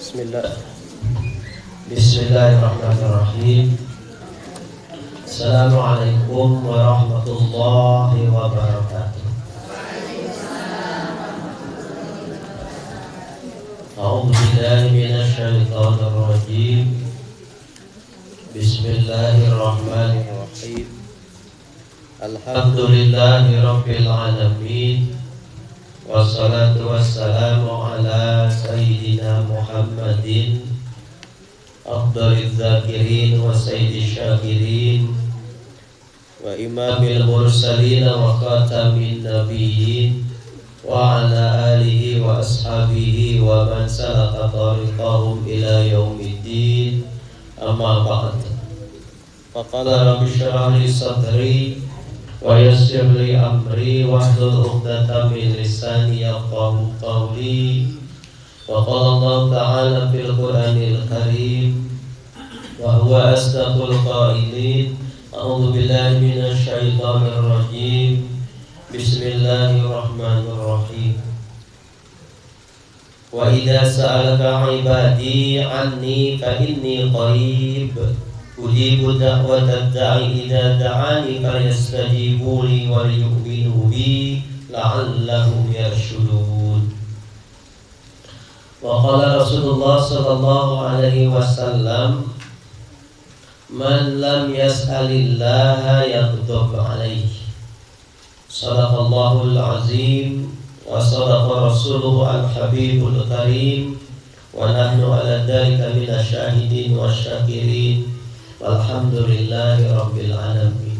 Bismillahirrahmanirrahim. Assalamualaikum warahmatullahi wabarakatuh. A'udzu billahi minasy syaithanir rajim. Bismillahirrahmanirrahim. Alhamdulillahi rabbil alamin. Wassalatu wassalamu ala sayyidina Muhammadin afdaliz zakirin wa sayyidish syakirin wa imamil mursalin wa khatamin nabiyyin wa ala alihi wa ashabihi wa man salaka tariqahum ila yaumiddin. Amma ba'd. Faqala rabbi shrah li sadri wa yassir li amri wahlul 'uqdatam min lisani yafqahu qawli. Wa qala Allah ta'ala fil Qur'anil Karim wa huwa asdaqul qailin. A'udzu billahi minasy syaithanir rajim. Bismillahirrahmanirrahim. Wa idza sa'alaka 'ibadi 'anni fa inni qarib ujibu da'watad da'i idza da'ani falyastajibu li wal yu'minu bi la'allahum yarshudun. Wa qala Rasulullah sallallahu alaihi wasallam, man lam yas'alillaha yaghdab alaihi. Sadaqallahul azim wa sadaqa rasuluhu al-habibul karim wa nahnu ala dzalika minasyahidin wasyakirin. Walhamdulillahi rabbil alamin.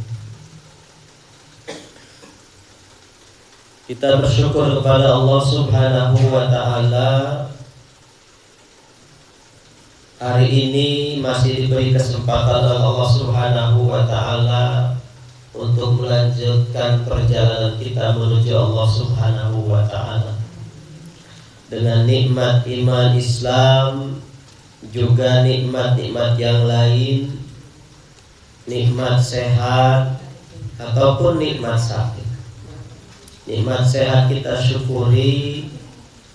Kita bersyukur kepada Allah Subhanahu wa ta'ala. Hari ini masih diberi kesempatan oleh Allah Subhanahu wa ta'ala untuk melanjutkan perjalanan kita menuju Allah Subhanahu wa ta'ala dengan nikmat iman Islam, juga nikmat-nikmat yang lain, nikmat sehat ataupun nikmat sakit. Nikmat sehat kita syukuri,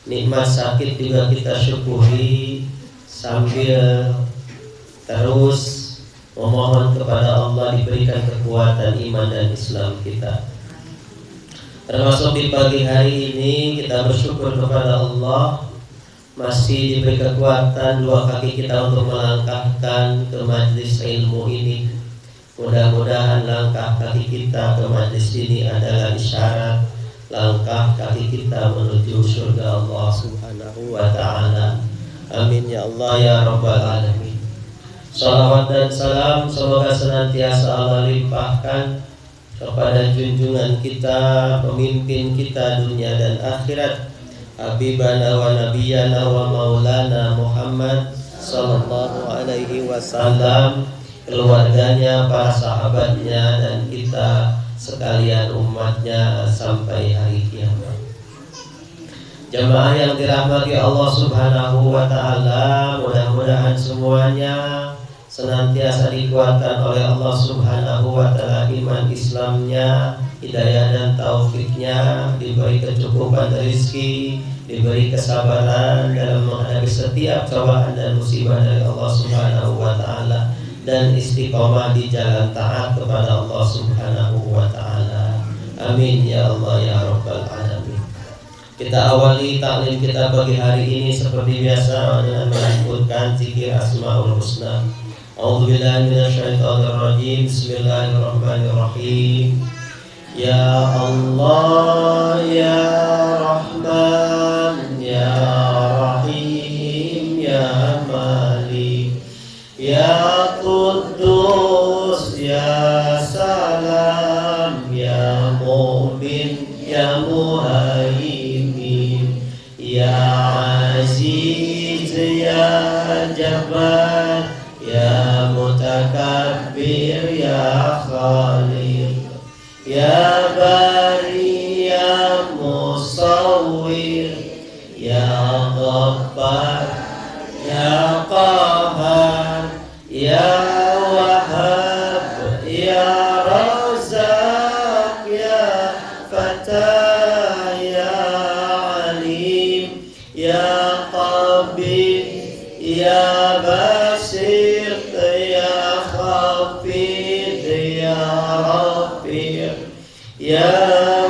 nikmat sakit juga kita syukuri, sambil terus memohon kepada Allah diberikan kekuatan iman dan Islam kita. Termasuk di pagi hari ini kita bersyukur kepada Allah masih diberi kekuatan dua kaki kita untuk melangkahkan ke majlis ilmu ini. Mudah-mudahan langkah kaki kita ke majlis ini adalah isyarat langkah kaki kita menuju surga Allah Subhanahu wa ta'ala. Amin ya Allah ya rabbal alamin. Salawat dan salam semoga senantiasa Allah limpahkan kepada junjungan kita, pemimpin kita dunia dan akhirat, Habibana wa Nabiyana wa Maulana Muhammad sallallahu alaihi wasallam, keluarganya, para sahabatnya, dan kita sekalian umatnya sampai hari kiamat. Jamaah yang dirahmati Allah Subhanahu wa ta'ala, mudah-mudahan semuanya senantiasa dikuatkan oleh Allah Subhanahu wa ta'ala iman Islamnya, hidayah dan taufiknya, diberi kecukupan rezeki, diberi kesabaran dalam menghadapi setiap cobaan dan musibah dari Allah Subhanahu wa ta'ala, dan istiqomah di jalan taat kepada Allah Subhanahu wa ta'ala. Amin ya Allah ya rabbal alamin. Kita awali taklim kita pagi hari ini seperti biasa dengan menyebutkan zikir Asmaul Husna. A'udzu billahi minasyaitonir rajim. Bismillahirrahmanirrahim. Ya Allah ya Rahman ya Rahim ya Malik ya Quddus ya Salam ya Mu'min ya Muhaimin ya Aziz ya Jabbar ya Mutakabbir ya Khaliq ya Bari ya Musawwir ya Ghaffar ya Qahhar ya Wahhab ya Razzaq ya Fatah ya Alim ya Qabir Ya Basir, Ya Khafid, Ya Rafi', Ya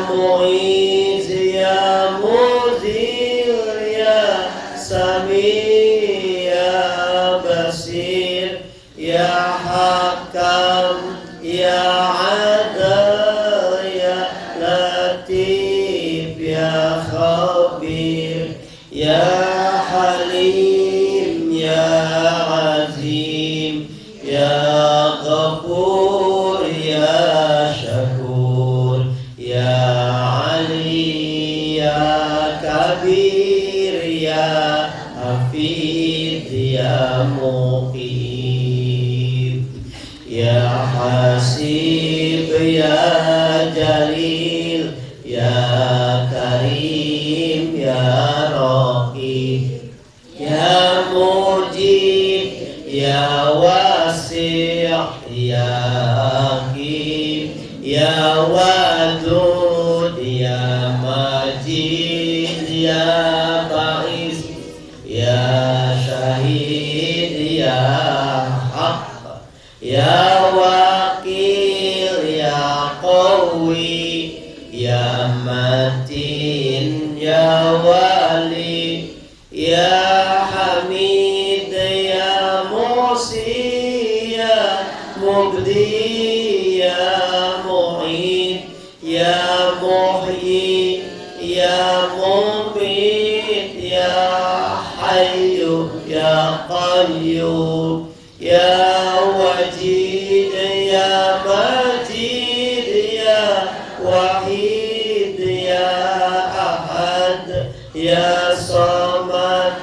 Mu'iz, Ya Muzil, Ya Sami, Ya Basir, Ya Hakam, Ya Adil, Ya Latif, Ya Khabir, Ya Halim, Ya Azim, Ya Ghafur, Ya Syakur, Ya Ali, Ya Kabir, Ya Hafid, Ya Muqim, Ya Hasib, Ya Jalil, Ya Karim, Ya Raqib, Ya Mujib, Ya Wasi', Ya Hakim, Ya Wadud, Ya Majid, Ya Ba'is, Ya Syahid, Ya Haq, Ya Wakil, Ya Qawi, Ya Matin, Ya Wali, Ya Hamid, Ya Musi, Ya Mubdi, Ya Mu'id, Ya Muhyi, Ya Mumit, Ya Hayyu, Ya Qayyum, Ya Wajid, Ya Majid, Ya Wahid, Ya Ahad, Ya Samad,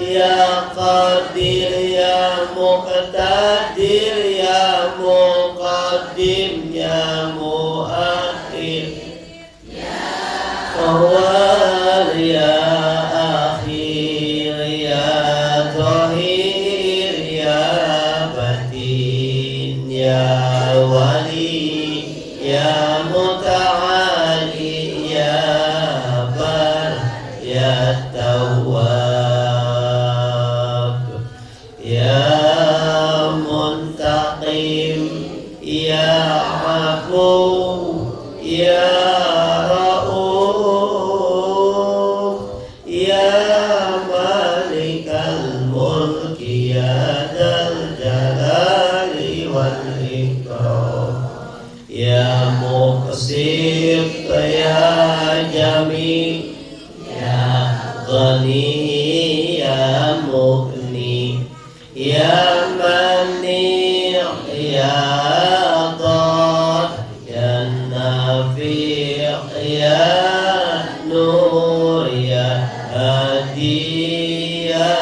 Ya Qadir, Ya Muqtadir, Ya Muqaddim, Ya Muakhir, Awal, Ya Akhir, Ya Zahir, Ya Batin, Ya Wali, Ya Muta'ali, Ya Bar, Ya Tawwab, Ya Muntaqim, Ya Afu, Ya Ra'uf, Ya Malikal Mulki, Ya Dzal Jalali wal Ikram, Ya Muqsit, Ya Jami, Ya Ghani, Ya Mughni, Ya Mani', Ya Dar, Ya Nafi', Ya Nur, Ya Hadi, Ya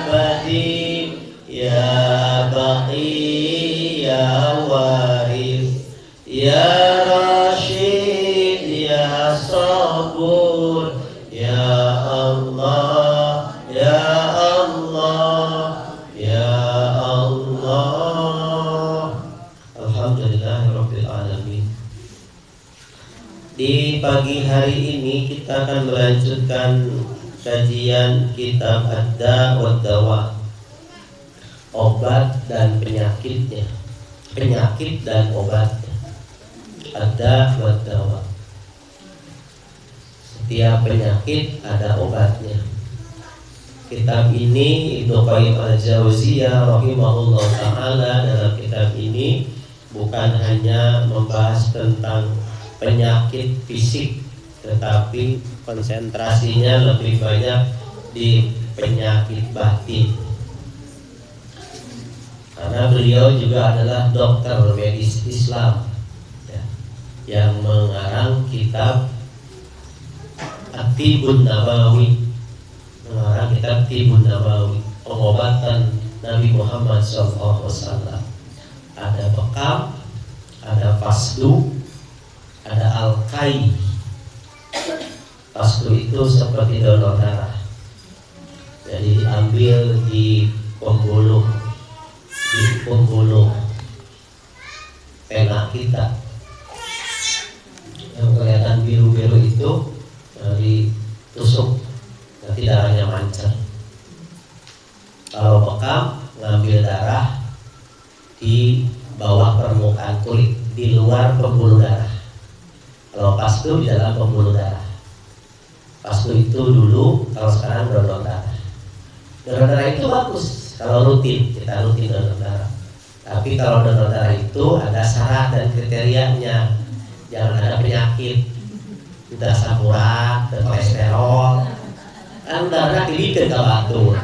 Badi, Ya Baqi, Ya Waris, Ya Rashid, Ya Sabur, Ya Allah, Ya Allah, Ya Allah. Alhamdulillahirabbil alamin. Di pagi hari ini kita akan melanjutkan kajian kitab Ad-Da' wa Dawa, obat dan penyakitnya, penyakit dan obatnya. Ad-Da' wa Dawa, setiap penyakit ada obatnya. Kitab ini Ibnu Qayyim Al-Jauziyah rahimahullah ta'ala dalam kitab ini bukan hanya membahas tentang penyakit fisik, tetapi konsentrasinya lebih banyak di penyakit batin. Karena beliau juga adalah dokter medis Islam ya, yang mengarang kitab At-Tibbun Nabawi, mengarang kitab Tibbun Nabawi, pengobatan Nabi Muhammad SAW. Ada bekam, ada fasdu, ada al-kai. Fasdu itu seperti donor darah, jadi diambil di pembuluh pena kita. Yang kelihatan biru-biru itu ditusuk, nanti darahnya mancar. Kalau bekam ngambil darah di bawah permukaan kulit, di luar pembuluh darah. Kalau pastu di dalam pembuluh darah. Pastu itu dulu, kalau sekarang donor darah. Donor darah itu bagus kalau rutin, kita rutin donor darah. Tapi kalau donor darah itu ada syarat dan kriterianya. Jangan ada penyakit, tidak asam urat, kolesterol. Kan darah dibikin ke batur,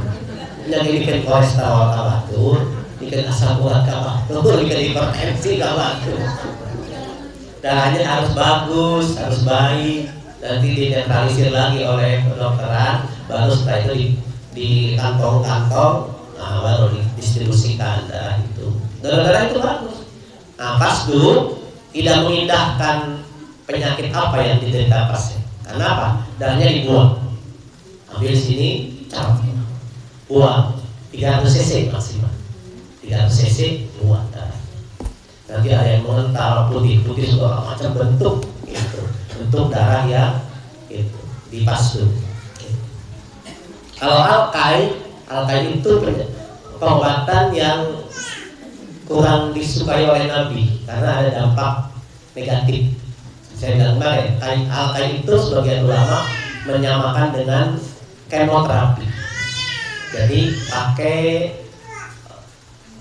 yang dibikin kolesterol ke batur, bikin asam urat ke batur, bikin hipertensi ke batur. Darahnya harus bagus, harus baik. Nanti dinetralisir lagi oleh kedokteran, baru setelah itu di kantong-kantong, nah baru didistribusikan darah itu. Darah itu bagus. Nah, pastu tidak mengindahkan penyakit apa yang diderita pasien. Karena apa? Darahnya dibuang. Ambil sini, buang 300 cc maksimal. 300 cc buang darah. Nanti ada yang mengental putih-putih segala macam bentuk gitu. Bentuk darah yang gitu, dipastu. Gitu. Kalau alkain itu pengobatan yang kurang disukai oleh Nabi karena ada dampak negatif. Saya bilang kemarin, alkain itu sebagian ulama menyamakan dengan kemoterapi. Jadi pakai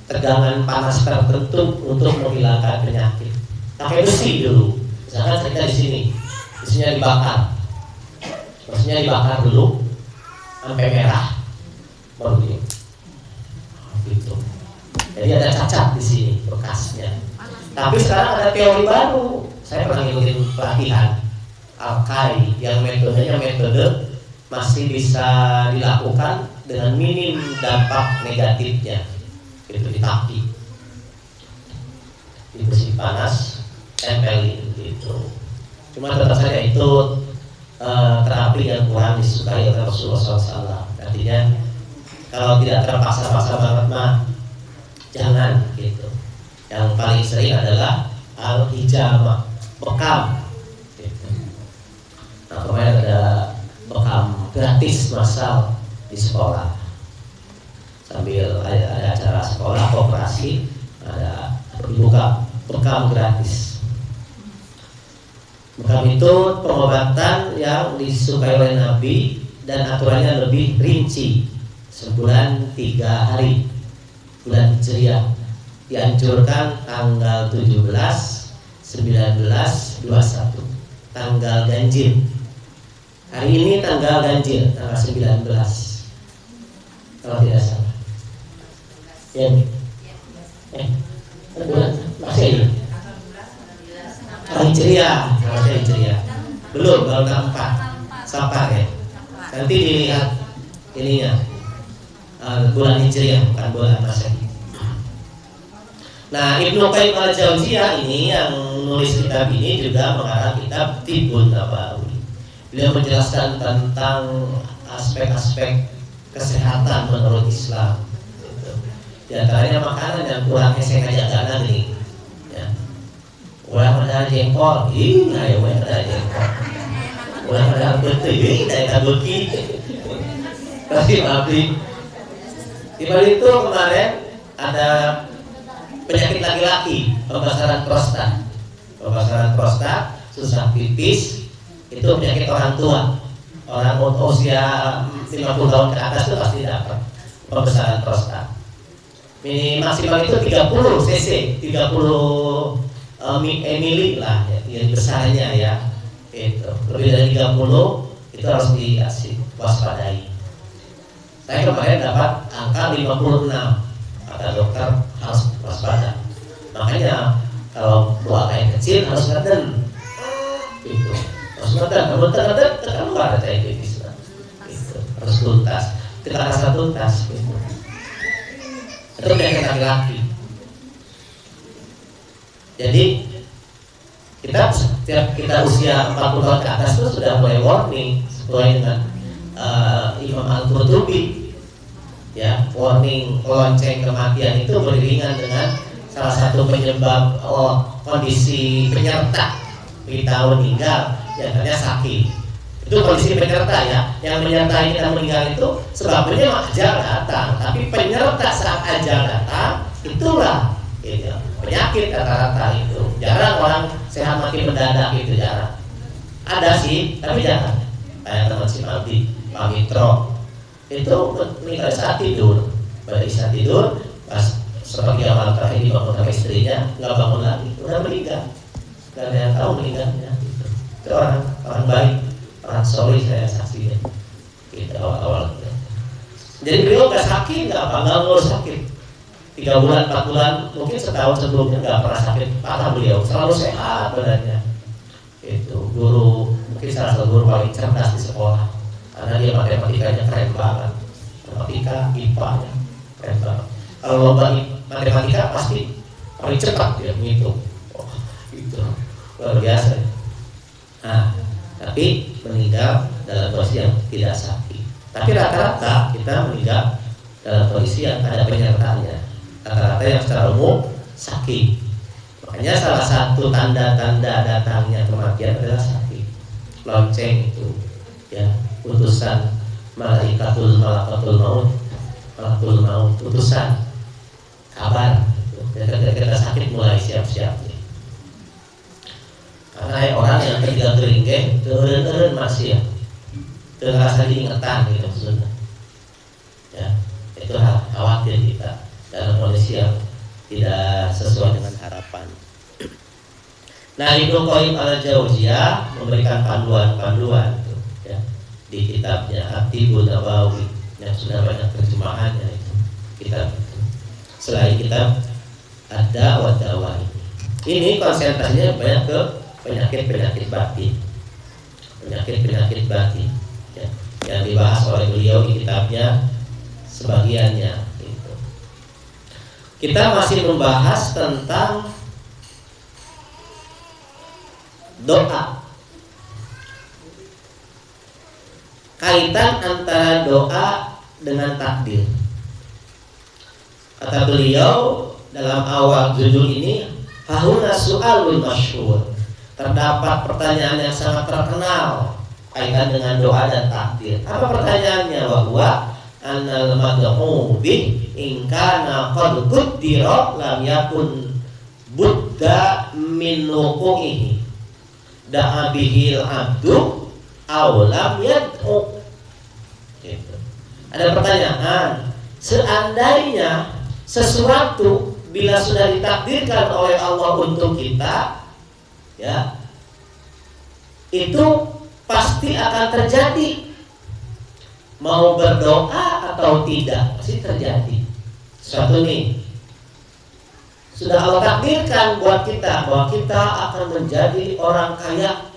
tegangan panas tertentu untuk menghilangkan penyakit. Pakai besi dulu. Misalkan kita di sini, besinya dibakar. Besinya dibakar dulu sampai merah, baru gitu. Jadi ada cacat di sini bekasnya. Tapi sekarang ada teori baru. Saya pernah ngikutin pelatihan alkai yang metodenya metode masih bisa dilakukan dengan minim dampak negatifnya. Itu ditaki, di besi panas, tempelin gitu. Cuma tetap saja itu terapi yang kurang disukai oleh Rasulullah SAW. Artinya kalau tidak terpaksa-paksa banget mah jangan gitu. Yang paling sering adalah al-hijamah, bekam gitu. Nah kemarin ada bekam gratis massal di sekolah. Sambil ada acara sekolah koperasi, ada buka bekam gratis. Bekam itu pengobatan yang disukai oleh Nabi dan aturannya lebih rinci. Sebulan 3 hari, bulan Hijriah, dianjurkan tanggal 17, 19, 21, tanggal ganjil. Hari ini tanggal ganjil, tanggal 19, kalau tidak salah. Bulan masih ini. Hijriah, belum, baru 4 Safar ya. Nanti dilihat ininya, bulan Hijriah bukan bulan Masehi. Nah, Ibnu Qayyim al-Jauziyah ini yang nulis kitab ini juga mengarang kitab Tibbun Nabawi. Beliau menjelaskan tentang aspek-aspek kesehatan menurut Islam. Di antaranya makanan yang kurang hesek aja karena nih. Ulah ada jengkol, ayo ada jengkol. Ulah ada betul, ada beki. Tapi abdi. Di balik itu kemarin ada penyakit laki-laki, pembasaran prostat. Pembasaran prostat, susah pipis, itu penyakit orang tua. Orang usia 50 tahun ke atas itu pasti dapat pembesaran prostat. Maksimal itu 30 cc, 30 mili lah ya, yang besarnya ya. Itu lebih dari 30 itu harus diwaspadai. Saya kemarin dapat angka 56, kata dokter harus waspada. Makanya kalau buah kain kecil harus ngeden, gitu. Harus ngeden, keluar diabetes, gitu. Harus tuntas, kita rasa tuntas, gitu. Itu penyakit laki-laki. Jadi setiap kita usia 40 tahun ke atas itu sudah mulai warning sesuai dengan Imam Al-Qurtubi, ya, warning lonceng kematian itu beriringan dengan salah satu penyebab kondisi penyerta kita meninggal, yang ternyata sakit. Itu kondisi penyerta ya. Yang menyertai kita meninggal itu sebabnya ajal datang, tapi penyerta saat ajal datang itulah gitu. Penyakit rata-rata itu. Jarang orang sehat mati mendadak itu, jarang. Ada sih, tapi jarang. Kayak teman si Maldi, Pak Mitro, itu meninggal saat tidur. Pada saat tidur, pas seperti awal terakhir dibangun sama istrinya, nggak bangun lagi, udah meninggal. Gak ada yang tahu meninggalnya. Itu orang baik, orang soleh, saya saksinya. Gitu awal-awal. Jadi beliau nggak sakit, nggak ngurus sakit. 3 bulan, 4 bulan, mungkin setahun sebelumnya nggak pernah sakit parah beliau, selalu sehat badannya. Itu guru, mungkin salah satu guru paling cerdas di sekolah, karena dia matematikanya keren banget. Matematika, IPA-nya keren banget. Kalau lomba matematika pasti paling cepat dia menghitung. Oh, itu luar biasa. Nah, tapi meninggal dalam kondisi yang tidak sakit. Tapi rata-rata kita meninggal dalam kondisi yang ada penyertanya. Rata-rata yang secara umum sakit. Makanya salah satu tanda-tanda datangnya kematian adalah sakit. Lonceng itu, ya, utusan malakatul maut, utusan kabar. Kita sakit mulai siap-siap. Karena orang yang ketika kering turun masih ya, terasa diingetan gitu maksudnya. Ya, itu khawatir kita dalam kondisi yang tidak sesuai dengan harapan. Nah, Ibnu Qayyim al-Jauziyah memberikan panduan-panduan itu, ya, di kitabnya At-Tibbun Nabawi yang sudah banyak terjemahannya itu kitab itu. Selain kitab Ad-Dawa Dawa ini konsentrasinya banyak ke penyakit-penyakit batin, ya, yang dibahas oleh beliau di kitabnya sebagiannya itu. Kita masih membahas tentang doa, kaitan antara doa dengan takdir. Kata beliau dalam awal judul ini, hahuna su'alul masyhur, terdapat pertanyaan yang sangat terkenal kaitan dengan doa dan takdir. Apa pertanyaannya? Bahwa annal mad'u bih in kana qad qaddira lam yakun budda min wuqu'ihi da'a bihil abdu aw lam yad'u. Gitu. Ada pertanyaan, seandainya sesuatu bila sudah ditakdirkan oleh Allah untuk kita, ya, itu pasti akan terjadi, mau berdoa atau tidak pasti terjadi. Sesuatu nih sudah Allah takdirkan buat kita bahwa kita akan menjadi orang kaya,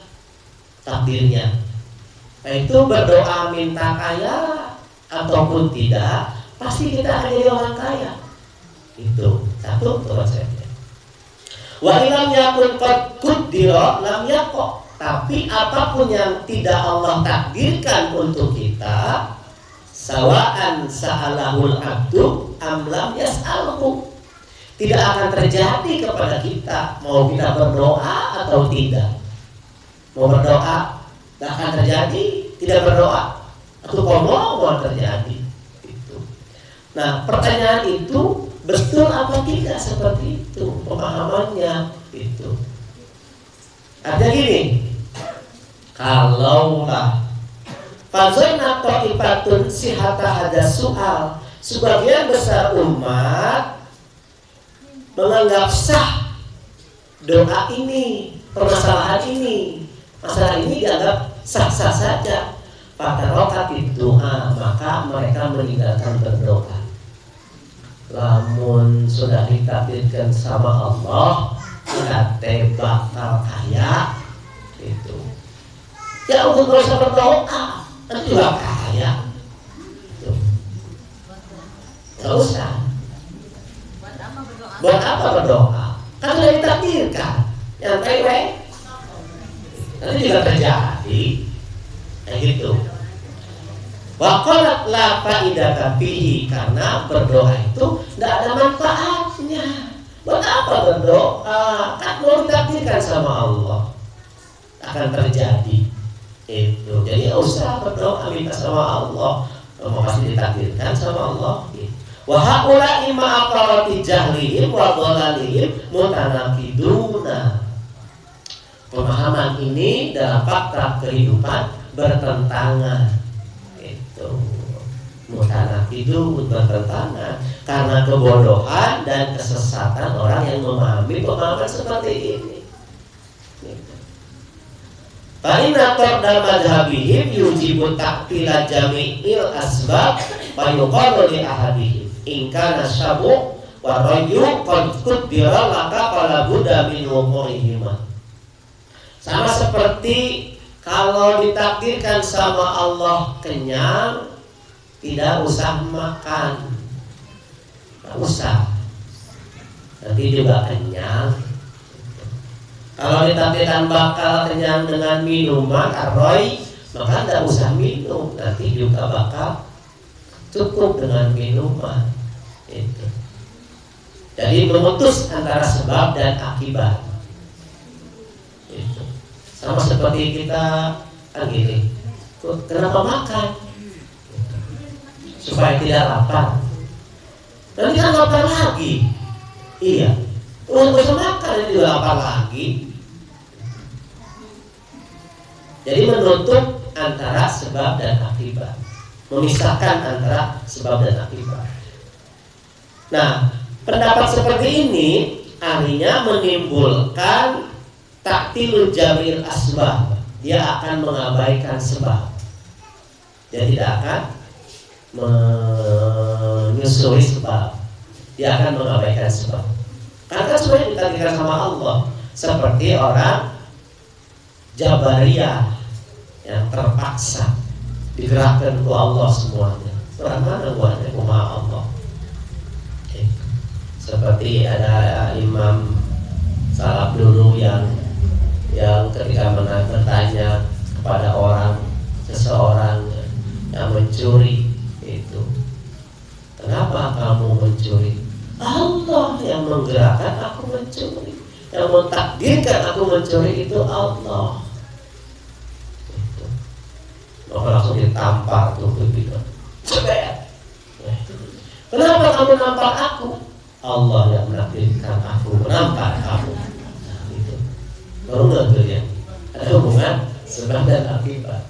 takdirnya. Nah, itu berdoa minta kaya ataupun tidak, pasti kita akan jadi orang kaya. Itu satu konsepnya. Wa ilam yakun qad qaddira lam yaqo. Tapi apapun yang tidak Allah takdirkan untuk kita, sawa'an sa'alahul abdu am lam yas'alhu, tidak akan terjadi kepada kita, mau kita berdoa atau tidak. Mau berdoa tidak akan terjadi, tidak berdoa atau mau terjadi. Itu. Nah, pertanyaan itu betul apa tidak seperti itu pemahamannya itu. Artinya gini, kalaulah fazanna ta'ifatun sihata hada soal, sebagian besar umat menganggap sah doa ini, permasalahan ini, masalah ini dianggap sah-sah saja. Fatarokat doa, maka mereka meninggalkan berdoa. Lamun sudah ditakdirkan sama Allah, kita bakal kaya, itu. Ya untuk gak usah berdoa, nanti juga kaya. Gak usah. Buat apa berdoa? Kan sudah ditakdirkan. Yang tewe nanti juga terjadi. Kayak gitu. Waqalat la faidata fihi, karena berdoa itu tidak ada manfaatnya. Buat apa berdoa? Kan mau ditakdirkan sama Allah akan terjadi. Itu. Jadi usah berdoa minta sama Allah, mau pasti ditakdirkan sama Allah. Wa haula imma aqarati jahlihim wa dhalalihim mutanaqiduna. Pemahaman ini dalam fakta kehidupan bertentangan. Itu mutanaqidun, bertentangan karena kebodohan dan kesesatan orang yang memahami pemahaman seperti ini. Fa'inna tarda madhabihim yujibu ta'tila jami'il asbab wa yuqalu li ahadihim in kana syabu' wa rayu qad qudira laka qala buddha min wuqu'ihima. Sama seperti kalau ditakdirkan sama Allah kenyang, tidak usah makan, tidak usah, nanti juga kenyang. Kalau ditakdirkan bakal kenyang dengan minuman arroy, maka tidak usah minum, nanti juga bakal cukup dengan minuman. Itu. Jadi memutus antara sebab dan akibat. Itu. Sama seperti kita gini, kenapa makan? Supaya tidak lapar. Nanti kan lapar lagi. Iya. Untuk bisa makan juga lapar lagi. Jadi menutup antara sebab dan akibat, memisahkan antara sebab dan akibat. Nah, pendapat seperti ini artinya menimbulkan taktilul jamil asbab. Dia akan mengabaikan sebab. Dia tidak akan menyusuri sebab. Dia akan mengabaikan sebab. Karena semuanya ditakdirkan sama Allah. Seperti orang Jabariyah yang terpaksa digerakkan ke Allah semuanya. Orang mana buatnya ke Allah? Seperti ada imam salaf dulu yang ketika bertanya kepada seseorang yang mencuri itu, kenapa kamu mencuri? Allah yang menggerakkan aku mencuri, yang mentakdirkan aku mencuri itu Allah. Itu. Maka langsung ditampar tuh begitu. Kenapa kamu nampar aku? Allah yang menakdirkan aku menampar kamu. Nah, itu. Baru nggak ya? Ada hubungan sebab dan akibat.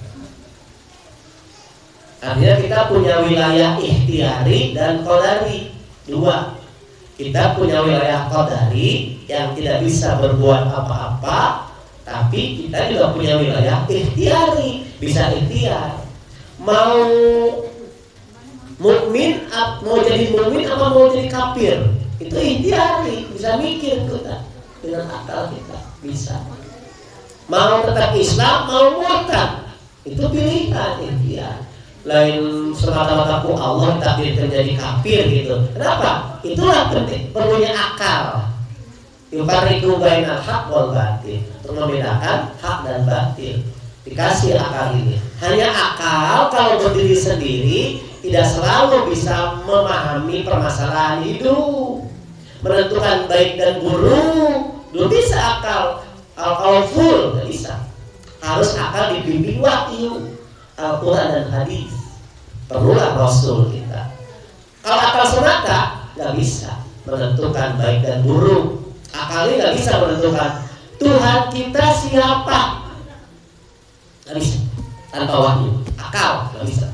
Artinya kita punya wilayah ikhtiari dan qadari. Dua. Kita punya wilayah qadari yang tidak bisa berbuat apa-apa, tapi kita juga punya wilayah ikhtiari, bisa ikhtiar. Mau mukmin, mau jadi mukmin apa mau jadi kafir, itu ikhtiari, bisa mikir kita dengan akal kita, bisa. Mau tetap Islam, mau murtad, itu pilihan ikhtiar. Lain semata-mata Allah takdirkan jadi kafir gitu. Kenapa? Itulah penting, perlunya akal. Yufariqu bainal haq wal batil, untuk membedakan hak dan batil. Dikasih akal ini. Hanya akal kalau berdiri sendiri tidak selalu bisa memahami permasalahan hidup, menentukan baik dan buruk. Belum bisa akal. Kalau full nggak bisa. Harus akal dibimbing wahyu, Al-Quran dan hadis. Perlulah Rasul kita. Kalau akal semata nggak bisa menentukan baik dan buruk. Akal ini nggak bisa menentukan Tuhan kita siapa. Nggak bisa tanpa wahyu. Akal nggak bisa.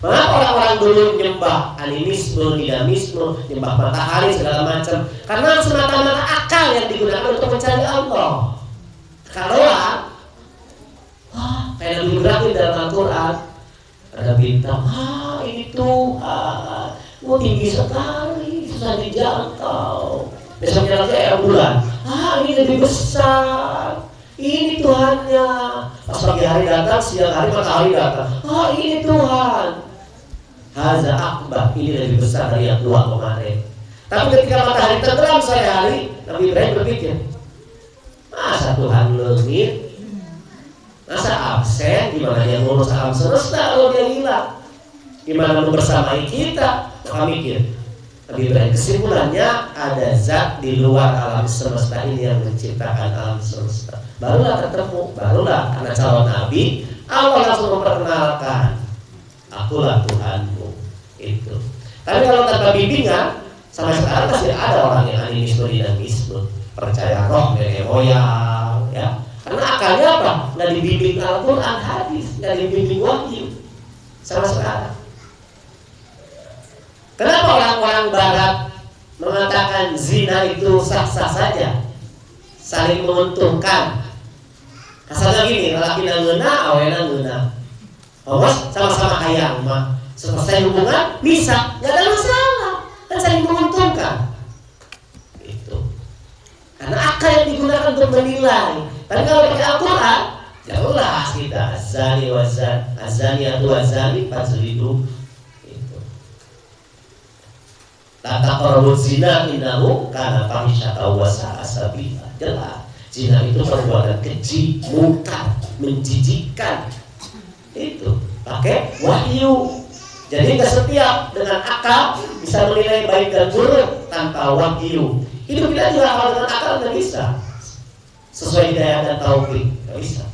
Mengapa orang-orang dulu menyembah animisme, dinamisme, menyembah matahari segala macam? Karena semata-mata akal yang digunakan untuk mencari Allah. Kalau kayak Nabi Ibrahim dalam Al-Quran ada bintang, ini Tuhan, tinggi sekali, susah dijangkau. Besoknya lagi ada bulan, ini lebih besar, ini Tuhannya. Pas pagi hari datang, siang hari matahari datang, ini Tuhan. Haza akbar, ini lebih besar dari yang dua kemarin. Tapi ketika matahari tergelam sore hari, Nabi Ibrahim berpikir, masa Tuhan langit, masa absen, gimana dia ngurus alam semesta kalau dia hilang? Gimana membersamai kita? Maka mikir, Lebih baik. Kesimpulannya ada zat di luar alam semesta ini yang menciptakan alam semesta. Barulah ketemu, barulah karena calon nabi Allah langsung memperkenalkan, akulah Tuhanmu. Itu. Tapi kalau tanpa bimbingan, sampai sekarang masih ada orang yang animisme dinamisme, percaya roh nenek moyang, ya. Karena akalnya apa? Nggak dibimbing Al-Quran, hadis, nggak dibimbing wahyu sama sekarang. Kenapa orang-orang Barat mengatakan zina itu sah-sah saja, saling menguntungkan? Asalnya gini, laki ngeuna, awena ngeuna, awas sama-sama hayang mah, selesai hubungan bisa, nggak ada masalah, kan saling menguntungkan. Itu karena akal yang digunakan untuk menilai. Tapi kalau pakai Al-Quran, jelas kita azani wazan, azani atau azani fajlidu. Kata korban zina innahu kana fahisyatan wa sa'a sabila. Jelas zina itu perbuatan keji, mungkar, menjijikkan. Itu pakai wahyu. Jadi nggak setiap dengan akal bisa menilai baik dan buruk tanpa wahyu. Hidup kita juga kalau dengan akal nggak bisa. Sesuai hidayah dan taufik nggak bisa.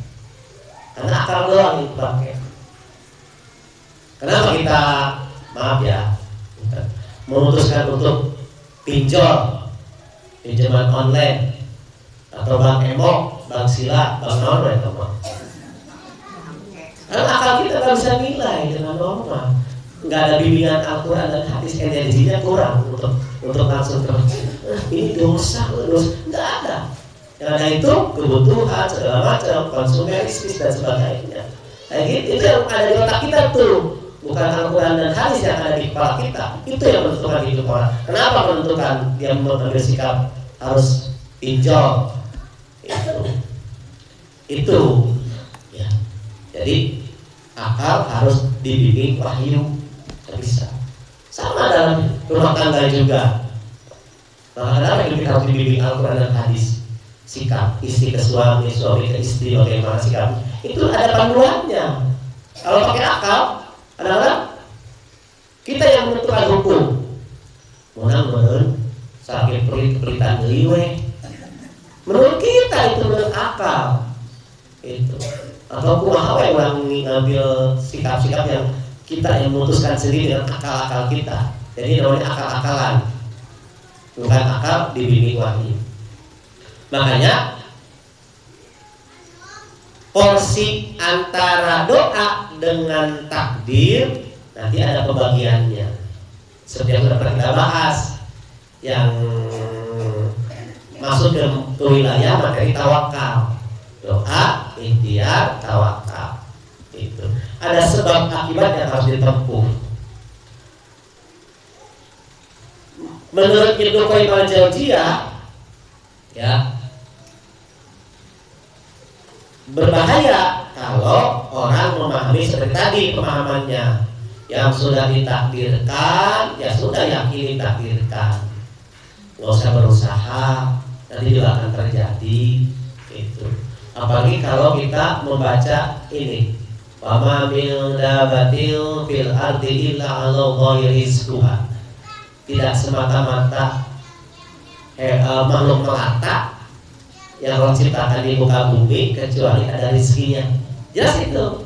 Karena akal doang yang dipakai. Kenapa kita maaf ya? Memutuskan untuk pinjol, pinjaman online atau bank emok, bank sila, bank normal itu mah. Karena akal kita nggak bisa nilai dengan normal, nggak ada bimbingan Al-Quran dan hadis, energinya kurang untuk langsung ini dosa, nggak ada. Yang ada itu kebutuhan segala macam, konsumeristis dan sebagainya. Kayak gitu, itu yang ada di otak kita tuh. Bukan Al-Quran dan hadis yang ada di kepala kita. Itu yang menentukan hidup orang. Kenapa menentukan dia mengambil sikap harus pinjol? Itu ya. Jadi akal harus dibimbing wahyu. Tidak bisa. Sama dalam rumah tangga juga. Kenapa hidup kita harus dibimbing Al-Quran dan hadis? Sikap istri ke suami, suami ke istri, bagaimana sikap? Itu ada panduannya. Kalau pakai akal adalah kita yang menentukan hukum. Mudah-mudahan sakit pelitan liwe. Menurut kita itu menurut akal. Itu. Atau kumaha we orang ngambil sikap-sikap yang kita yang memutuskan sendiri dengan akal-akal kita. Jadi namanya akal-akalan. Bukan akal dibimbing wahyu. Makanya porsi antara doa dengan takdir nanti ada pembagiannya. Seperti yang sudah pernah kita bahas, yang masuk ke wilayah materi tawakal, doa, ikhtiar, tawakal. Itu ada sebab akibat yang harus ditempuh. Menurut Ibnu Qayyim al-Jauziyah, ya, berbahaya kalau orang memahami seperti tadi pemahamannya, yang sudah ditakdirkan ya sudah yakini ditakdirkan, nggak usah berusaha, nanti juga akan terjadi. Itu apalagi kalau kita membaca ini, wa ma min dabatil fil ardi illa 'ala Allahi rizquha. Tidak semata-mata makhluk melata yang Allah ciptakan di muka bumi kecuali ada rezekinya. Jelas itu,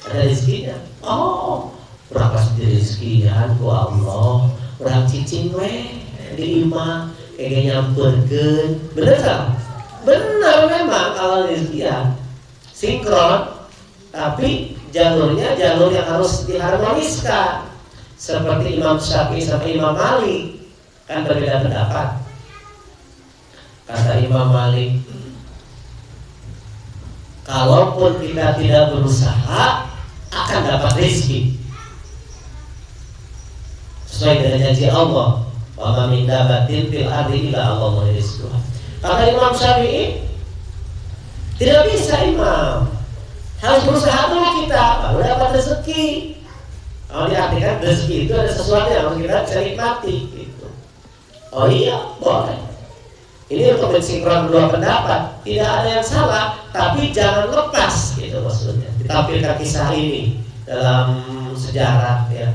ada rezekinya. Oh, berapa sendiri rezekinya ku Allah, berapa cicing we di imah kayak nyamperkeun. Bener kan? Benar memang kalau rezekinya sinkron, tapi jalurnya jalur yang harus diharmoniskan. Seperti Imam Syafi'i sampai Imam Malik kan berbeda pendapat. Kata Imam Malik, kalaupun kita tidak berusaha akan dapat rezeki sesuai dengan janji Allah, wa ma min dabatin fil ardi illa Allahu rizquha. Kata Imam Syafi'i, tidak bisa Imam, harus berusaha dulu kita baru dapat rezeki. Kalau diartikan rezeki itu ada sesuatu yang harus kita bisa nikmati gitu. Oh iya, boleh. Ini untuk mensinkron dua pendapat, tidak ada yang salah, tapi jangan lepas gitu maksudnya. Ditampilkan kisah ini dalam sejarah ya.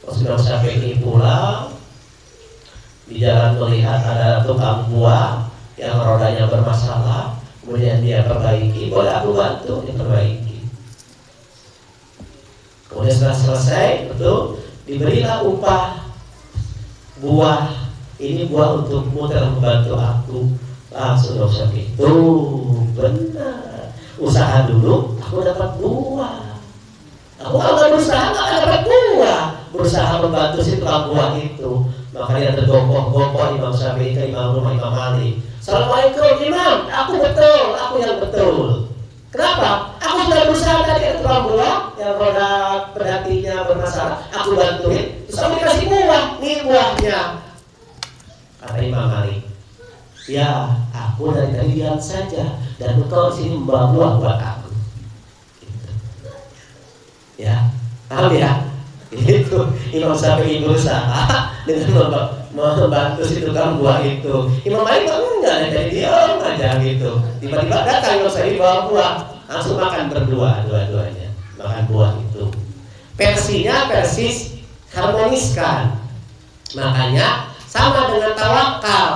Imam Syafi'i pulang di jalan melihat ada tukang buah yang rodanya bermasalah, kemudian dia perbaiki, boleh aku bantu dia perbaiki. Kemudian setelah selesai, betul, diberilah upah buah. Ini buah untukmu telah membantu aku. Langsung dosa itu benar. Usaha dulu, aku dapat buah. Aku kalau nggak berusaha nggak dapat buah. Berusaha membantu si tukang buah itu. Maka dia tergopoh-gopoh Imam Syafi'i ke Imam Malik. Assalamualaikum Imam, aku betul, aku yang betul. Kenapa? Aku sudah berusaha tadi tukang buah yang roda pedatinya bermasalah, aku bantuin. Terus aku dikasih buah, nih buahnya. Kata Imam Malik, ya aku dari tadi diam saja dan engkau sini membawa buah buat aku. Gitu. Ya, tahu ya? Itu Imam Syafi'i berusaha dengan membantu si tukang buah itu. Imam Malik enggak, dari diam aja gitu. Tiba-tiba datang Imam Syafi'i bawa buah, langsung makan berdua, dua-duanya makan buah itu. Versinya persis harmoniskan. Makanya sama dengan tawakal.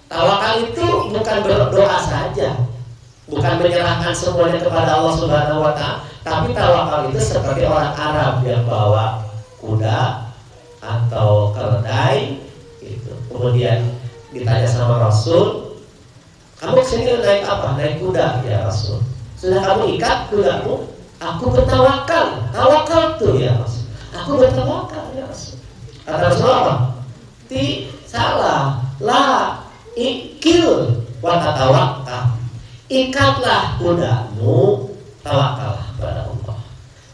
Tawakal itu bukan berdoa saja, bukan menyerahkan semuanya kepada Allah Subhanahu wa Ta'ala, tapi tawakal itu seperti orang Arab yang bawa kuda atau keledai gitu. Kemudian ditanya sama Rasul, kamu kesini naik apa? Naik kuda ya Rasul. Sudah kamu ikat kudamu? Aku bertawakal. Tawakal tuh ya Rasul. Aku bertawakal ya Rasul. Kata Rasul apa? Salah. La ikil wa tatawakal. Ikatlah kudamu, tawakallah pada Allah.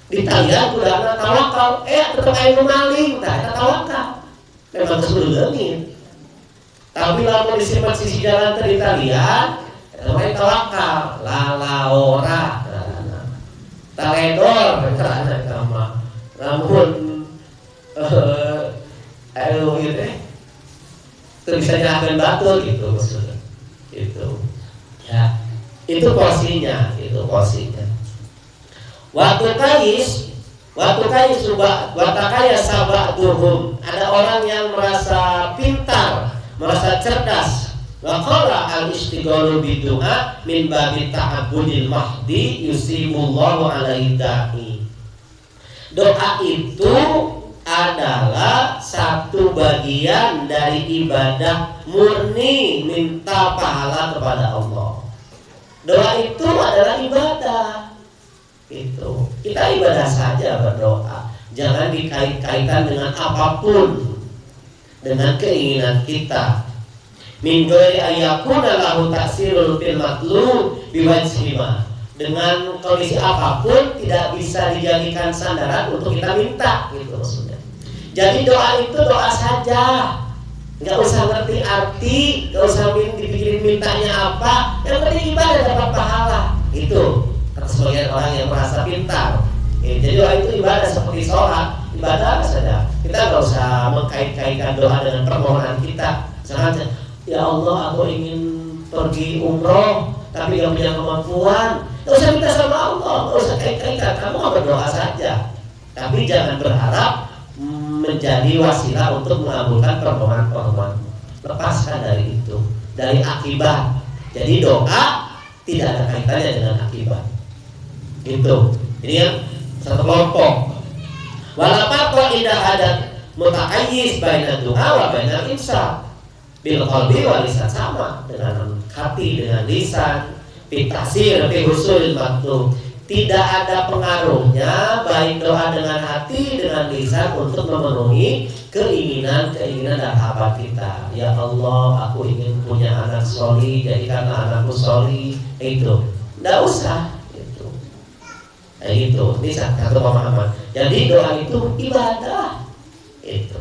Ditanya kudana tawakal, tetap ayo maling, tak tawakal. Memang kesuruh leungit. Tapi lamun disimpan sisi jalan tadi talian, namanya tawakal. Lala ora, taledor, karena sama. Namun, gitu. Itu bisa nyalakan batu gitu maksudnya. Gitu. Ya, itu porsinya, Waktu kais watakaya sabatuhum. Ada orang yang merasa pintar, merasa cerdas. Wa qala al-istighalu bidu'a min babi ta'abbudil mahdi yusibullahu alaihi da'i. Doa itu adalah satu bagian dari ibadah murni, minta pahala kepada Allah. Doa itu adalah ibadah. Itu kita ibadah saja berdoa, jangan dikait-kaitkan dengan apapun, dengan keinginan kita. Min ghairi ayyakuna lahu ta'sirul fil matlub biwajhima. Dengan kondisi apapun tidak bisa dijadikan sandaran untuk kita minta, gitu maksudnya. Jadi doa itu doa saja, nggak usah ngerti arti, nggak usah dipikirin mintanya apa. Yang penting ibadah dapat pahala. Itu kata sebagian orang yang merasa pintar. Jadi doa itu ibadah seperti sholat, ibadah saja. Kita nggak usah mengkait-kaitkan doa dengan permohonan kita. Misalnya, ya Allah, aku ingin pergi umroh tapi nggak punya kemampuan. Nggak usah minta sama Allah, nggak usah kait-kaitkan. Kamu berdoa saja, tapi jangan berharap menjadi wasilah untuk mengabulkan permohonan. Lepaskan dari itu, dari akibat. Jadi doa tidak ada kaitannya dengan akibat. Itu. Ini yang satu kelompok. Walaupun indah ada mutakayyiz baina doa wa baina imsak. Bil qalbi wal lisan, sama dengan hati dengan lisan. Fitasir fi husulil matlub. Tidak ada pengaruhnya baik doa dengan hati dengan lisan untuk memenuhi keinginan dan harapan kita. Ya Allah, aku ingin punya anak sholih, jadikanlah anakku sholih. Itu tidak usah. Itu ini satu pemahaman. Jadi doa itu ibadah. Itu.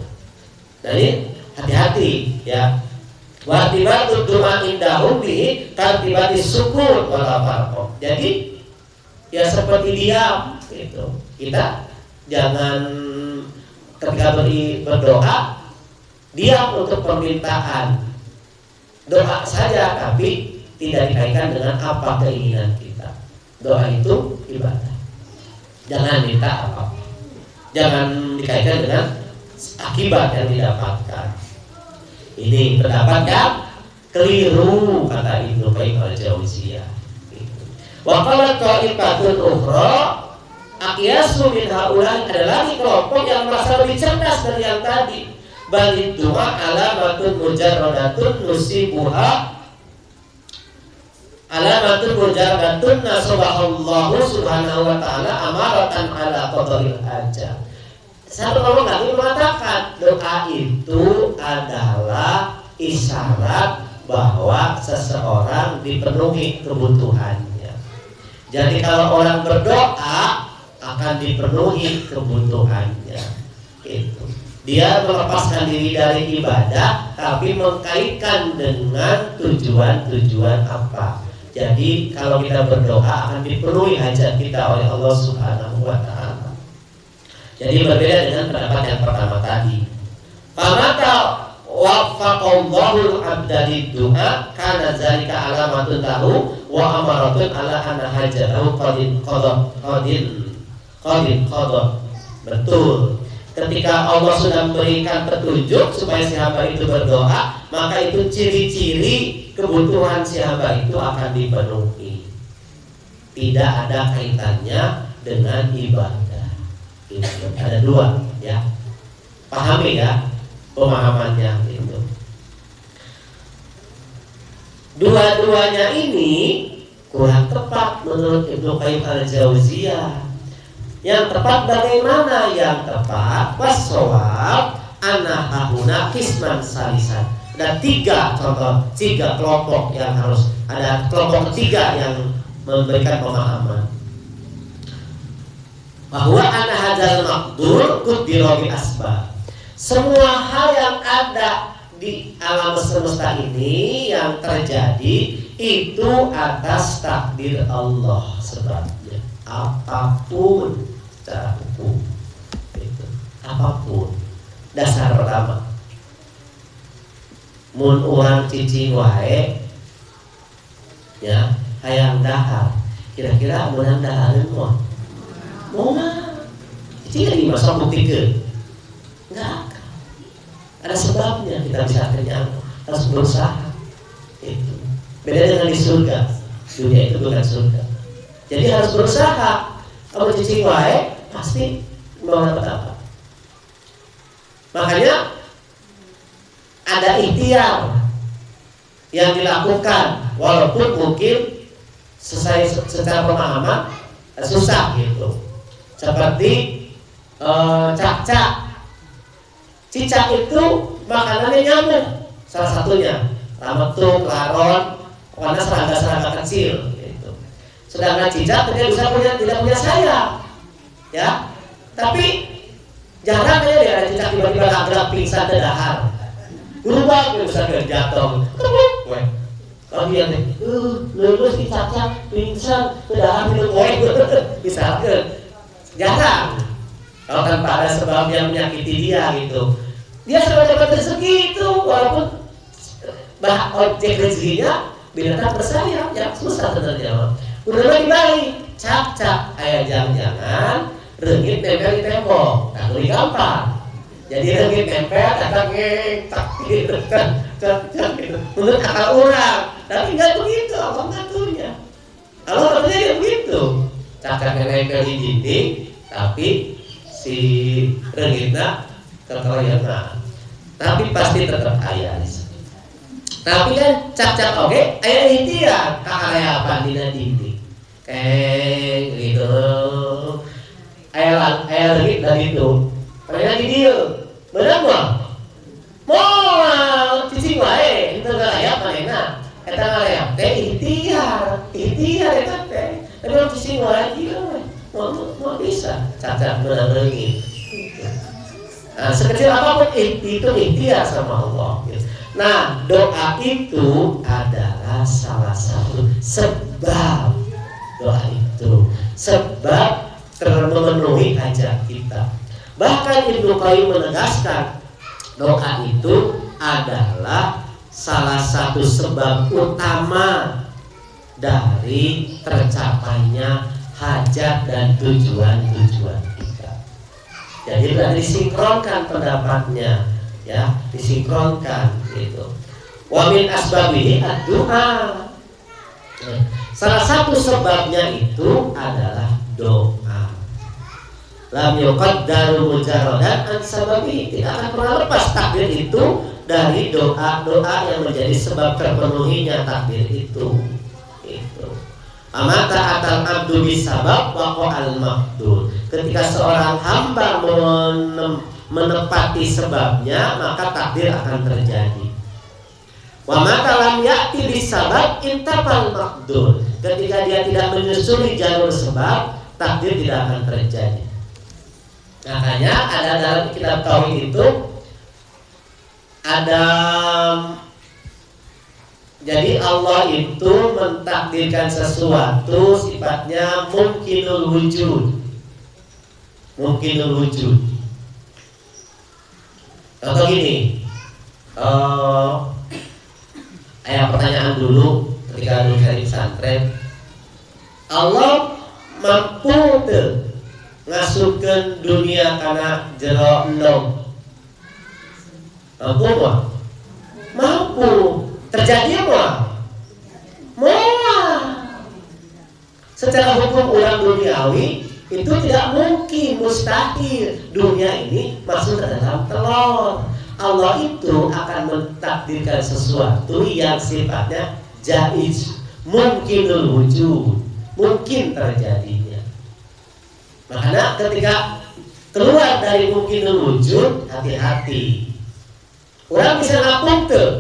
Jadi hati-hati ya. Watibatu doa indahum bi tartibati syukur wala farq. Jadi ya seperti diam gitu. Kita jangan ketika berdoa diam untuk permintaan. Doa saja tapi tidak dikaitkan dengan apa keinginan kita. Doa itu ibadah. Jangan minta apa-apa. Jangan dikaitkan dengan akibat yang didapatkan. Ini pendapat yang keliru kata Ibnu Qayyim al-Jauziyah. Wa qalat qa'ifatun ukhra aqyasu min haula, adalah kelompok yang merasa lebih cerdas dari yang tadi. Bal du'a alamatun mujarradatun nusibuha alamatun mujarradatun nasabahallahu subhanahu wa ta'ala amaratan ala qadril hajah. Satu orang lagi mengatakan doa itu adalah isyarat bahwa seseorang dipenuhi kebutuhannya. Jadi kalau orang berdoa akan dipenuhi kebutuhannya. Itu. Dia melepaskan diri dari ibadah, tapi mengkaitkan dengan tujuan-tujuan apa. Jadi kalau kita berdoa akan dipenuhi hajat kita oleh Allah Subhanahu wa ta'ala. Jadi berbeda dengan pendapat yang pertama tadi. Famata waffaqallahu al-'abda lid-du'a kana zalika alamatun lahu wa amaratun ala anna hajatahu qadin. Betul. Ketika Allah sudah memberikan petunjuk supaya si hamba itu berdoa, maka itu ciri-ciri kebutuhan si hamba itu akan dipenuhi. Tidak ada kaitannya dengan ibadah. Itu ada dua, ya. Pahami ya pemahamannya itu. Dua-duanya ini kurang tepat menurut Ibnu Qayyim al-Jauziyah. Yang tepat bagaimana? Yang tepat wasawab anahuna kisman salisan. Ada tiga contoh, tiga kelompok yang harus ada, kelompok ketiga yang memberikan pemahaman bahwa anahadzal maqdur qudira bi asbab. Semua hal yang ada di alam semesta ini yang terjadi itu atas takdir Allah sebabnya. Apapun secara hukum itu, apapun. Dasar pertama, mun urang cicing wae ya hayang dahar, kira-kira mun dahareun moal mah cicing lagi masa buktikeun enggak akan. Ada sebabnya kita bisa kenyang, harus berusaha. Itu beda dengan di surga. Dunia itu bukan surga, jadi harus berusaha. Kalau cicing wae pasti mau dapat apa. Makanya ada ikhtiar yang dilakukan, walaupun mungkin secara pemahaman susah gitu. Seperti cacak. Cicak itu makanannya nyamuk, salah satunya rametuk, laron, warna serangga-serangga kecil. Sedangkan cicak tidak punya sayap, ya. Tapi jarang ya ada cicak tiba-tiba gerak pingsan ke dahar. Berubah bisa jatuh. Kalau dia lulus cicak pingsan ke dahar itu bisa jarang. Kalau tanpa ada sebab yang menyakiti dia gitu. Dia sudah dapat rezeki itu, walaupun objek rezekinya binatang bersayap yang susah sebenarnya. Udah dibalik, cak ayah jangan reungit nempel di tembok, tak boleh gampang. Jadi reungit nempel, tak gitu, cak gitu. Menurut akal orang, tapi nggak begitu, Allah ngaturnya. Allah ngaturnya dia begitu. Caknya nempel di dinding, tapi si reungitnya kekoyangan. Tapi pasti tetap ayah di sana. Tapi kan cak oke, ayah ikhtiar kakareapan dina dinding. Kayak gitu. Ayah lagi dari itu. Karena di dia. Benar enggak? Mau cicing wae, itu karaya panena. Eta karaya teh ikhtiar eta teh. Tapi cicing wae dia mau bisa. Cak bener-bener. Nah, sekecil apapun itu ikhtiar sama Allah. Nah, doa itu adalah salah satu sebab. Doa itu sebab memenuhi hajat kita. Bahkan Ibnu Qayyim menegaskan doa itu adalah salah satu sebab utama dari tercapainya hajat dan tujuan-tujuan kita. Jadi sudah disinkronkan pendapatnya ya, disinkronkan gitu. Wa min asbabihi ad-du'a. Salah satu sebabnya itu adalah doa. Lam yuqaddaru mujarradan an sababi. Tidak akan pernah lepas takdir itu dari doa-doa yang menjadi sebab terpenuhinya takdir itu. Itu. Amata atal abdu bisabab wa al maqdur. Ketika seorang hamba menepati sebabnya, maka takdir akan terjadi. Wa mata lam ya'ti bisabab intafal maqdur. Ketika dia tidak menyusuri jalur sebab, takdir tidak akan terjadi. Makanya ada dalam kitab tauhid itu ada, jadi Allah itu mentakdirkan sesuatu sifatnya mungkinul wujud. Mungkinul wujud. Contoh gini, pertanyaan dulu ketika dulu dari pesantren, Allah mampu ngasupkeun dunia karena jero endog? Mampu mah? Mampu. Terjadi mah? Moal. Secara hukum orang duniawi itu tidak mungkin, mustahil dunia ini masuk ke dalam telur. Allah itu akan mentakdirkan sesuatu yang sifatnya jaiz, mungkinul wujud, mungkin terjadinya. Makanya ketika keluar dari mungkinul wujud, hati-hati. Orang bisa ngapung tuh,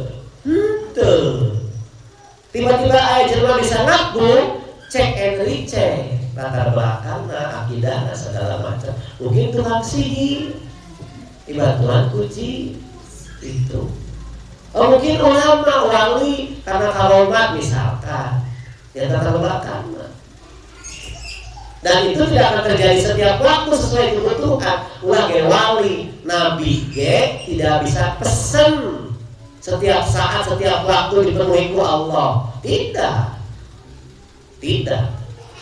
tiba-tiba aja jelma bisa ngapung, cek and recheck latar belakangnya, akidahnya, segala macam. Mungkin tukang sihir, ibatuan kuci itu. Oh mungkin ulama, wali karena karomat misalkan, ya latar belakangnya. Dan itu tidak akan terjadi setiap waktu sesuai kebutuhan. Ulah ge wali, nabi ge tidak bisa pesen setiap saat, setiap waktu dipenuhi ku Allah. Tidak.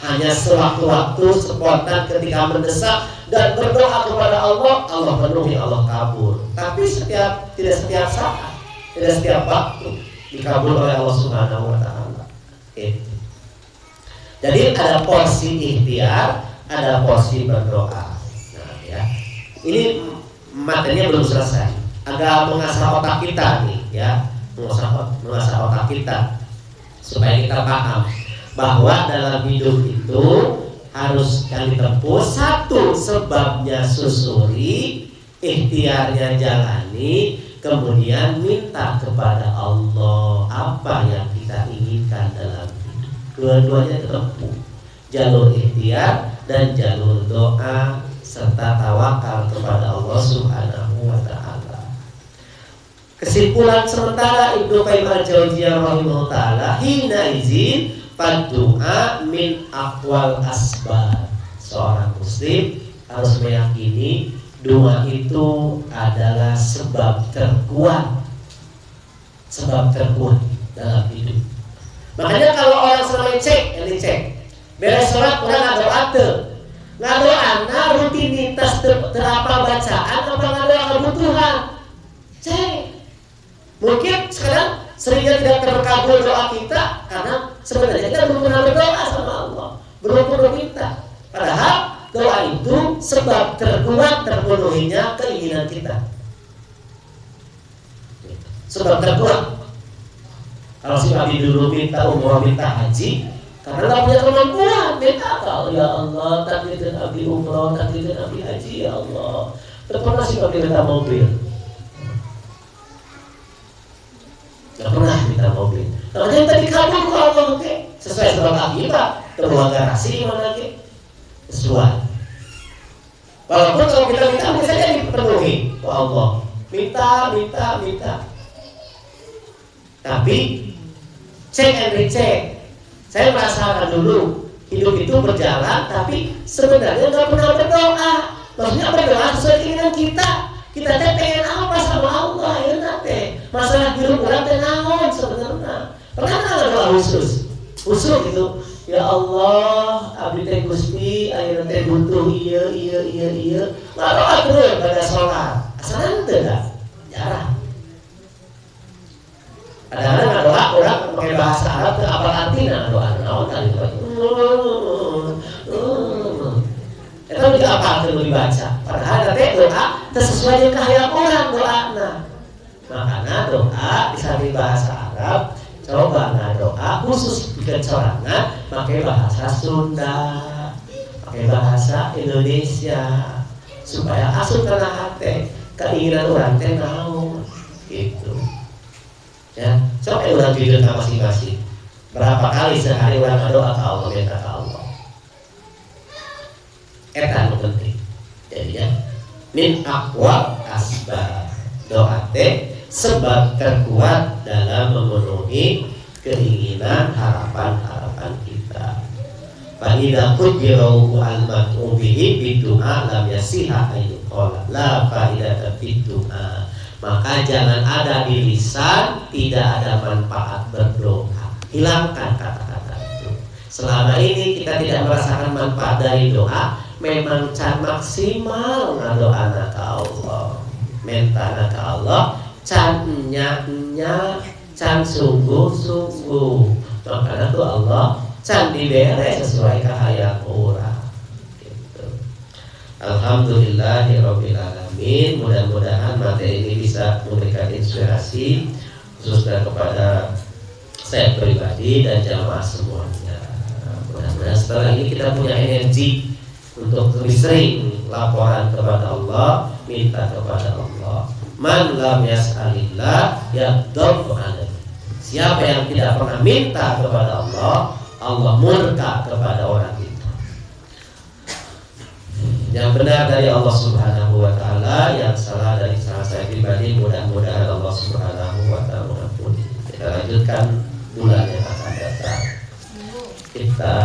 Hanya sewaktu-waktu, spontan ketika mendesak dan berdoa kepada Allah, Allah penuhi, Allah kabul. Tapi tidak setiap saat, tidak setiap waktu dikabul oleh Allah Subhanahu wa taala. Jadi ada porsi ikhtiar, ada porsi berdoa. Nah, ya. Ini materinya belum selesai. Agak mengasah otak kita nih, ya. Mengasah otak kita supaya kita paham bahwa dalam hidup itu harus yang ditempuh satu, sebabnya susuri, ikhtiarnya jalani, kemudian minta kepada Allah apa yang kita inginkan dalam hidup. Dua-duanya ditempuh, jalur ikhtiar dan jalur doa serta tawakal kepada Allah Subhanahu wa taala. Kesimpulan sementara Ibnu Qayyim al-Jauziyah rahimahullah taala, hina izin doa min aqwal asbab. Seorang muslim harus meyakini doa itu adalah sebab terkuat dalam hidup. Makanya kalau orang selama cek, beres sholat orang ngadoana rutinitas terapa bacaan apa ngadoa kebutuhan. Cek. Mungkin sekarang seringnya tidak terkabul doa kita karena sebenarnya kita belum pernah berdoa sama Allah, belum pernah minta. Padahal doa itu sebab terkuat terpenuhinya keinginan kita. Sebab terkuat. Kalau si Nabi dulu minta umroh, minta haji, karena nggak punya kemampuan, minta kalau ya Allah takdirkan Nabi umroh, takdirkan Nabi haji, ya Allah. Terpernah si Nabi minta mobil. Gak pernah minta mobil. Kalau yang tadi kabur ke Allah, oke, sesuai sebab akibat, keluar garasi mana lagi, sesuai. Walaupun kalau kita minta bisa jadi dipenuhi ke Allah, minta. Tapi cek and recheck. Saya merasakan dulu hidup itu berjalan, tapi sebenarnya nggak pernah berdoa. Maksudnya berdoa sesuai keinginan kita. Kita teh pengen apa sama Allah, ya nate. Masalah hidup orang teh naon sebenarnya. Pernah nggak doa khusus gitu. Ya Allah, abdi teh Gusti, ayeuna teh butuh iya. Lalu atuh pada sholat. Asalan teu dah. Jarang. tadi itu juga apa yang dibaca padahal nanti doa sesuai dengan kehayalan orang doa makanya doa bisa di bahasa Arab coba doa khusus bikin sorangan pakai bahasa Sunda pakai bahasa Indonesia supaya asup karena hati keinginan orang teh naon gitu ya coba orang jujur masing-masing berapa kali sehari orang doa ke Allah minta ke Allah eta nu penting jadinya min aqwa asbab doa teh sebab terkuat dalam memenuhi keinginan harapan-harapan kita. Fa'idha qudirahu al-mat'u bihi bidu'a lam yasiha ayyuqala la fa'idata bidu'a. Maka jangan ada di lisan tidak ada manfaat berdoa. Hilangkan kata-kata itu. Selama ini kita tidak merasakan manfaat dari doa, memang can maksimal ngadoana ka Allah. Mentana ka Allah, can nya can sungguh-sungguh. Makanya tuh Allah can dibere sesuai kahayang orang gitu. Alhamdulillahirabbil alamin. Mudah-mudahan materi ini bisa memberikan inspirasi khususnya kepada saya pribadi dan jamaah semuanya. Mudah-mudahan setelah ini kita punya energi untuk lebih sering laporan kepada Allah, minta kepada Allah. Man lam yas'alillah yaghdab alaihi. Siapa yang tidak pernah minta kepada Allah, Allah murka kepada orang itu. Yang benar dari Allah Subhanahu wa taala, yang salah dari saya pribadi, mudah-mudahan Allah Subhanahu wa taala mengampuni. Kita lanjutkan bulan yang akan datang. Kita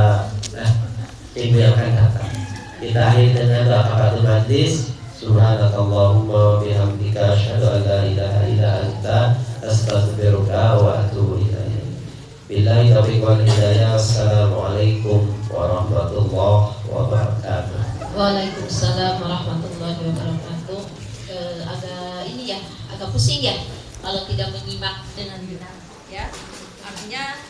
minggu yang akan datang. Kita akhiri dengan doa kafaratul majlis. Subhanakallahumma bihamdika asyhadu an la ilaha illa anta astaghfiruka wa atubu ilaik. Billahi taufiq wal hidayah. Wassalamualaikum warahmatullahi wabarakatuh. Waalaikumsalam warahmatullahi wabarakatuh. Agak pusing ya kalau tidak menyimak dengan benar ya. Artinya